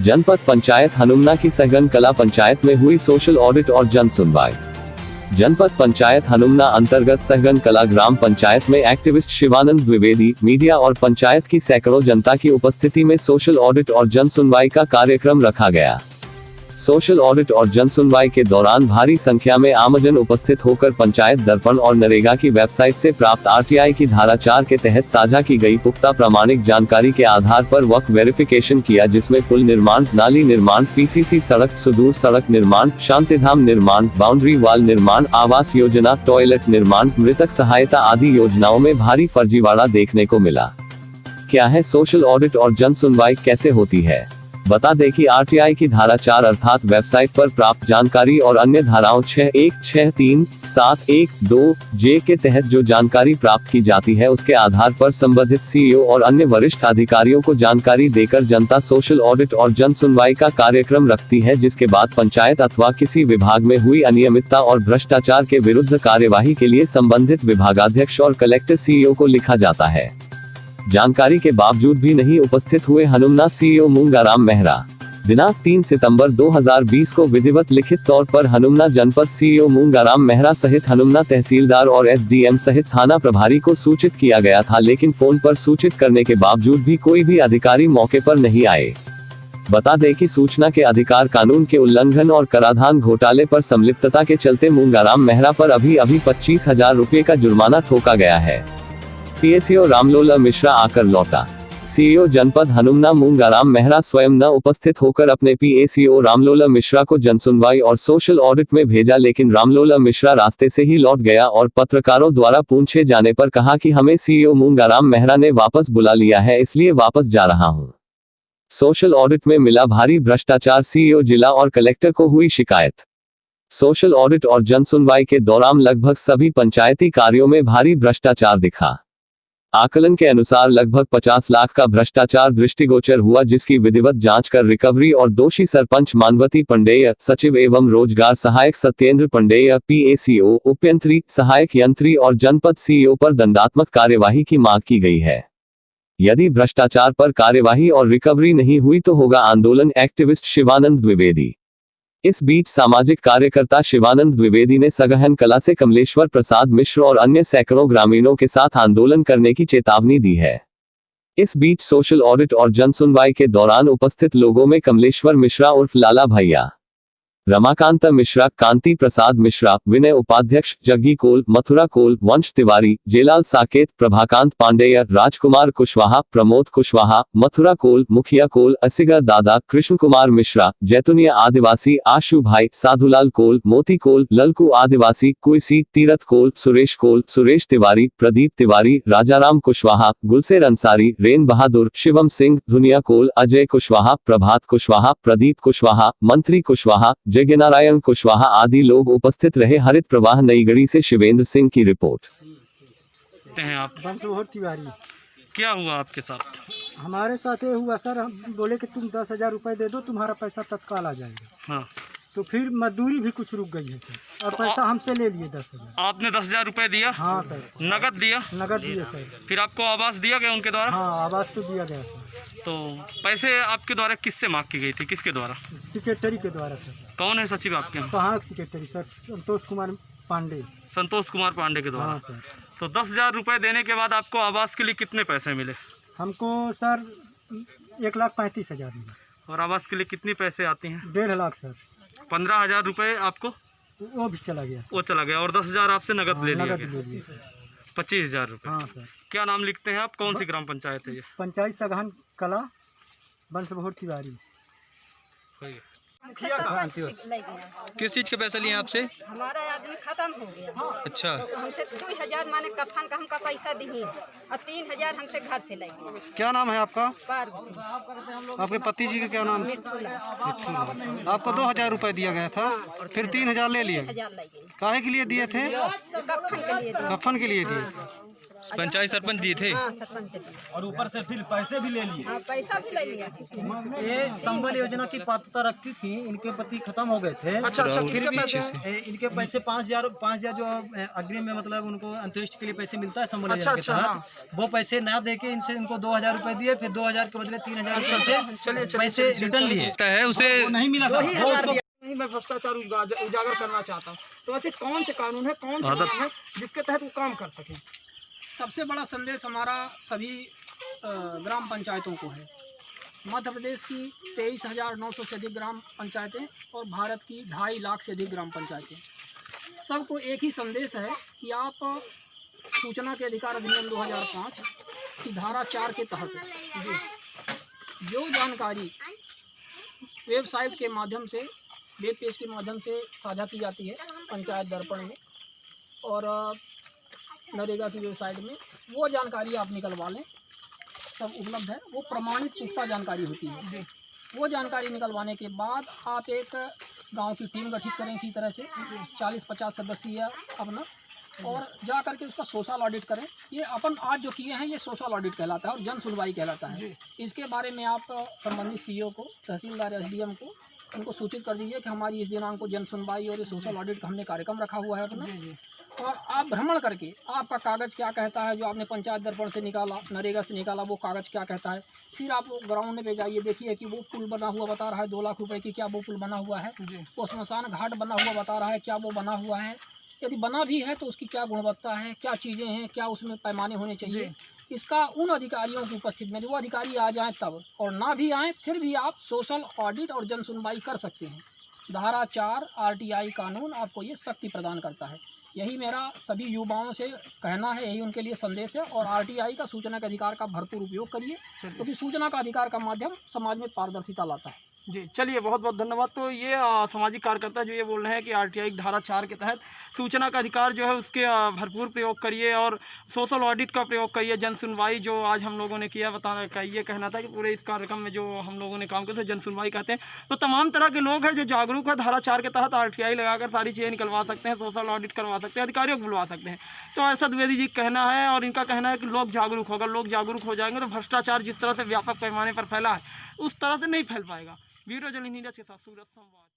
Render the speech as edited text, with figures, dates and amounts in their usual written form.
जनपद पंचायत हनुमना की सहगन कला पंचायत में हुई सोशल ऑडिट और जन सुनवाई। जनपद पंचायत हनुमना अंतर्गत सहगन कला ग्राम पंचायत में एक्टिविस्ट शिवानंद द्विवेदी, मीडिया और पंचायत की सैकड़ों जनता की उपस्थिति में सोशल ऑडिट और जन सुनवाई का कार्यक्रम रखा गया। सोशल ऑडिट और जन सुनवाई के दौरान भारी संख्या में आमजन उपस्थित होकर पंचायत दर्पण और नरेगा की वेबसाइट से प्राप्त आरटीआई की धारा 4 के तहत साझा की गई पुख्ता प्रामाणिक जानकारी के आधार पर वक्त वेरिफिकेशन किया, जिसमें पुल निर्माण, नाली निर्माण, पीसीसी सड़क, सुदूर सड़क निर्माण, शांतिधाम निर्माण, बाउंड्री वाल निर्माण, आवास योजना, टॉयलेट निर्माण, मृतक सहायता आदि योजनाओं में भारी फर्जीवाड़ा देखने को मिला। क्या है सोशल ऑडिट और जन सुनवाई, कैसे होती है? बता दें कि आरटीआई की धारा 4 अर्थात वेबसाइट पर प्राप्त जानकारी और अन्य धाराओं 6(1), 6(3), 7(1), 2 जे के तहत जो जानकारी प्राप्त की जाती है उसके आधार पर संबंधित सीईओ और अन्य वरिष्ठ अधिकारियों को जानकारी देकर जनता सोशल ऑडिट और जन सुनवाई का कार्यक्रम रखती है, जिसके बाद पंचायत अथवा किसी विभाग में हुई अनियमितता और भ्रष्टाचार के विरुद्ध कार्यवाही के लिए संबंधित विभागाध्यक्ष और कलेक्टर सीईओ को लिखा जाता है। जानकारी के बावजूद भी नहीं उपस्थित हुए हनुमना सीईओ मूंगाराम मेहरा। दिनांक 3 सितंबर 2020 को विधिवत लिखित तौर पर हनुमना जनपद सीईओ मूंगाराम मेहरा सहित हनुमना तहसीलदार और एसडीएम सहित थाना प्रभारी को सूचित किया गया था, लेकिन फोन पर सूचित करने के बावजूद भी कोई भी अधिकारी मौके पर नहीं आए। बता दें कि सूचना के अधिकार कानून के उल्लंघन और कराधान घोटाले पर संलिप्तता के चलते मूंगाराम मेहरा पर अभी 25,000 रुपये का जुर्माना ठोका गया है। पीएसीओ रामलोला मिश्रा आकर लौटा। सीईओ जनपद हनुमना मूंगाराम मेहरा स्वयं न उपस्थित होकर अपने पीएसीओ रामलोला मिश्रा को जनसुनवाई और सोशल ऑडिट में भेजा, लेकिन रामलोला मिश्रा रास्ते से ही लौट गया और पत्रकारों द्वारा पूछे जाने पर कहा कि हमें सीईओ मूंगाराम मेहरा ने वापस बुला लिया है, इसलिए वापस जा रहा हूं। सोशल ऑडिट में मिला भारी भ्रष्टाचार, सीईओ जिला और कलेक्टर को हुई शिकायत। सोशल ऑडिट और जन सुनवाई के दौरान लगभग सभी पंचायती कार्यों में भारी भ्रष्टाचार दिखा। आकलन के अनुसार लगभग 50 लाख का भ्रष्टाचार दृष्टिगोचर हुआ, जिसकी विधिवत जांच कर रिकवरी और दोषी सरपंच मानवती पंडेय, सचिव एवं रोजगार सहायक सत्येंद्र पंडेय, पीएसीओ, उपयंत्री, सहायक यंत्री और जनपद सीईओ पर दंडात्मक कार्यवाही की मांग की गई है। यदि भ्रष्टाचार पर कार्यवाही और रिकवरी नहीं हुई तो होगा आंदोलन, एक्टिविस्ट शिवानंद द्विवेदी। इस बीच सामाजिक कार्यकर्ता शिवानंद द्विवेदी ने सगहन कला से कमलेश्वर प्रसाद मिश्र और अन्य सैकड़ों ग्रामीणों के साथ आंदोलन करने की चेतावनी दी है। इस बीच सोशल ऑडिट और जन सुनवाई के दौरान उपस्थित लोगों में कमलेश्वर मिश्रा उर्फ लाला भैया, रमाकांत मिश्रा, कांति प्रसाद मिश्रा, विनय उपाध्यक्ष, जग्गी कोल, मथुरा कोल, वंश तिवारी, जेलाल साकेत, प्रभाकांत पांडेय, राजकुमार कुशवाहा, प्रमोद कुशवाहा, मथुरा कोल, मुखिया कोल, असिगर दादा, कृष्ण कुमार मिश्रा, जैतुनिया आदिवासी, आशु भाई, साधुलाल कोल, मोती कोल, ललकू आदिवासी, कुइसी, तीरथ कोल, सुरेश कोल, सुरेश तिवारी, प्रदीप तिवारी, राजाराम कुशवाहा, गुलसेर अंसारी, रेन बहादुर, शिवम सिंह, धुनिया कोल, अजय कुशवाहा, प्रभात कुशवाहा, प्रदीप कुशवाहा, मंत्री कुशवाहा, जगनारायण कुशवाहा आदि लोग उपस्थित रहे। हरित प्रवाह नईगढ़ी से शिवेंद्र सिंह की रिपोर्ट। हैं आप तिवारी। क्या हुआ आपके साथ? हमारे साथ ये हुआ सर, हम बोले कि तुम 10,000 रुपये दे दो, तुम्हारा पैसा तत्काल आ जाएगा। हाँ, तो फिर मजदूरी भी कुछ रुक गई है सर, और पैसा हमसे ले लिए 10,000। आपने 10,000 रुपए दिया? हाँ सर। नगद दिया? नगद दिए सर। फिर आपको आवास दिया गया उनके द्वारा? हाँ, आवास तो दिया गया सर। तो पैसे आपके द्वारा किससे मांग की गई थी, किसके द्वारा? सेक्रेटरी के द्वारा सर। कौन है सचिव आपके यहाँ? सहायक सेक्रेटरी सर, संतोष कुमार पांडे। संतोष कुमार पांडे के द्वारा? हाँ सर। तो 10,000 रुपए देने के बाद आपको आवास के लिए कितने पैसे मिले? हमको सर 1,35,000 मिला। और आवास के लिए कितनी पैसे आती हैं? 1.5 लाख सर। 15,000 रुपए आपको वो भी चला गया सर। वो चला गया, और 10,000 आपसे नगद ले लिया नगद गया? ले लिए सर। 25,000 रुपये। हाँ सर। क्या नाम लिखते हैं आप? कौन सी ग्राम पंचायत है ये? पंचायत सगहन कला, बंसभोर तिवारी। किस चीज के पैसे लिए आपसे? हमारा आदमी खत्म हो गया। अच्छा, तो हमसे 2,000 माने कफन का हमका पैसा दी और 3,000 हमसे घर से लगे। क्या नाम है आपका? पार्वती। आपके पति जी का क्या नाम है? मिठूला। आपको 2,000 रुपए दिया गया था, फिर 3,000 ले लिए। 3,000 लगे। काहे के लिए दिए थे? कफन के लिए कफन के लिए दिए थे। पंचायत सरपंच दिए थे? हाँ सरपंच दिए। और ऊपर से फिर पैसे भी ले लिए। हाँ पैसा भी ले लिया। ये संबल योजना की पात्रता रखती थी, इनके पति खत्म हो गए थे। अच्छा, फिर भी अच्छे से। इनके पैसे 5,000 जो अग्रिम में मतलब उनको अंत्येष्टि के लिए पैसे मिलता है संबल योजना के तहत, वो पैसे ना देके इनसे इनको 2,000 रुपए दिए, फिर 2,000 के बदले 3,000 रुपए से पैसे रिटर्न लिए। है उसे नहीं मिला था। नहीं, मैं भ्रष्टाचार उजागर करना चाहता हूँ। तो ऐसे कौन से कानून है, कौन से नियम है जिसके तहत वो काम कर सकें? सबसे बड़ा संदेश हमारा सभी ग्राम पंचायतों को है। मध्य प्रदेश की 23,900 से अधिक ग्राम पंचायतें और भारत की 2.5 लाख से अधिक ग्राम पंचायतें, सबको एक ही संदेश है कि आप सूचना के अधिकार अधिनियम 2005 की धारा 4 के तहत जो जानकारी वेबसाइट के माध्यम से, वेब पेज के माध्यम से साझा की जाती है पंचायत दर्पण में और नरेगा की वेबसाइट में, वो जानकारी आप निकलवा लें, सब उपलब्ध है। वो प्रमाणित पुख्ता जानकारी होती है। वो जानकारी निकलवाने के बाद आप एक गांव की टीम गठित करें इसी तरह से 40-50 सदस्यीय अपना, और जा करके उसका सोशल ऑडिट करें। ये अपन आज जो किए हैं ये सोशल ऑडिट कहलाता है और जन सुनवाई कहलाता है। इसके बारे में आप संबंधित सीईओ को, तहसीलदार, एसडीएम को उनको सूचित कर दीजिए कि हमारी इस दिनांक को जन सुनवाई और ये सोशल ऑडिट का हमने कार्यक्रम रखा हुआ है अपना। और आप भ्रमण करके आपका कागज़ क्या कहता है, जो आपने पंचायत दर्पण से निकाला, नरेगा से निकाला, वो कागज़ क्या कहता है। फिर आप ग्राउंड पे जाइए, देखिए कि वो पुल बना हुआ बता रहा है 2 लाख रुपए की, क्या वो पुल बना हुआ है। वो श्मशान घाट बना हुआ बता रहा है, क्या वो बना हुआ है। यदि बना भी है तो उसकी क्या गुणवत्ता है, क्या चीज़ें हैं, क्या उसमें पैमाने होने चाहिए। इसका उन अधिकारियों की उपस्थिति में, जो अधिकारी आ जाएँ तब, और ना भी आएँ फिर भी आप सोशल ऑडिट और जन सुनवाई कर सकते हैं। धारा 4 RTI कानून आपको ये शक्ति प्रदान करता है। यही मेरा सभी युवाओं से कहना है, यही उनके लिए संदेश है। और RTI का, सूचना के अधिकार का भरपूर उपयोग करिए, क्योंकि सूचना का अधिकार का माध्यम समाज में पारदर्शिता लाता है। जी चलिए, बहुत बहुत धन्यवाद। तो ये सामाजिक कार्यकर्ता जो ये बोल रहे हैं कि RTI धारा 4 के तहत सूचना का अधिकार जो है उसके भरपूर प्रयोग करिए और सोशल ऑडिट का प्रयोग करिए। जन सुनवाई जो आज हम लोगों ने किया, बताना का ये कहना था कि पूरे इस कार्यक्रम में जो हम लोगों ने काम किया जन सुनवाई कहते हैं। तो तमाम तरह के लोग हैं जो जागरूक है, धारा 4 के तहत RTI लगाकर सारी चीज़ें निकलवा सकते हैं, सोशल ऑडिट करवा सकते हैं, अधिकारियों को बुलवा सकते हैं। तो ऐसा द्विवेदी जी कहना है और इनका कहना है कि लोग जागरूक होगा, लोग जागरूक हो जाएंगे तो भ्रष्टाचार जिस तरह से व्यापक पैमाने पर फैला है उस तरह से नहीं फैल पाएगा। वीडियो जर्नलिस्ट नीरज के साथ सूरज संवाद।